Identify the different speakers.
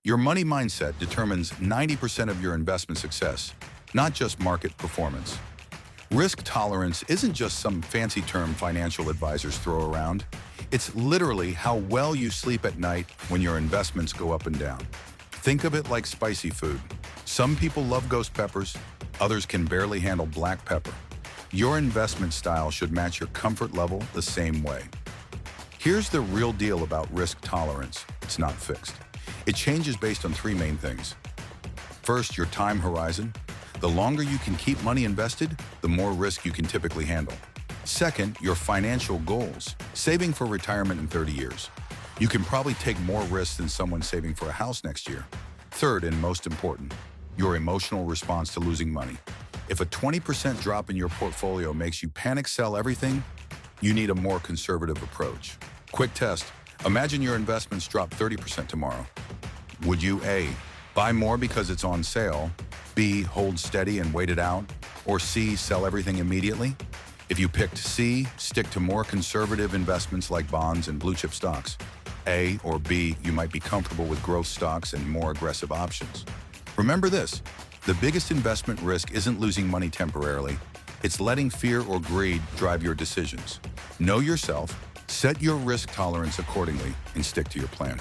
Speaker 1: Your money mindset determines 90% of your investment success, not just market performance. Risk tolerance isn't just some fancy term financial advisors throw around. It's literally how well you sleep at night when your investments go up and down. Think of it like spicy food. Some people love ghost peppers, others can barely handle black pepper. Your investment style should match your comfort level the same way. Here's the real deal about risk tolerance. It's not fixed. It changes based on three main things. First, your time horizon. The longer you can keep money invested, the more risk you can typically handle. Second, your financial goals. Saving for retirement in 30 years. You can probably take more risks than someone saving for a house next year. Third, and most important, your emotional response to losing money. If a 20% drop in your portfolio makes you panic sell everything, you need a more conservative approach. Quick test. Imagine your investments drop 30% tomorrow. Would you A, buy more because it's on sale, B, hold steady and wait it out, or C, sell everything immediately? If you picked C, stick to more conservative investments like bonds and blue chip stocks. A or B, you might be comfortable with growth stocks and more aggressive options. Remember this, the biggest investment risk isn't losing money temporarily, it's letting fear or greed drive your decisions. Know yourself, set your risk tolerance accordingly, and stick to your plan.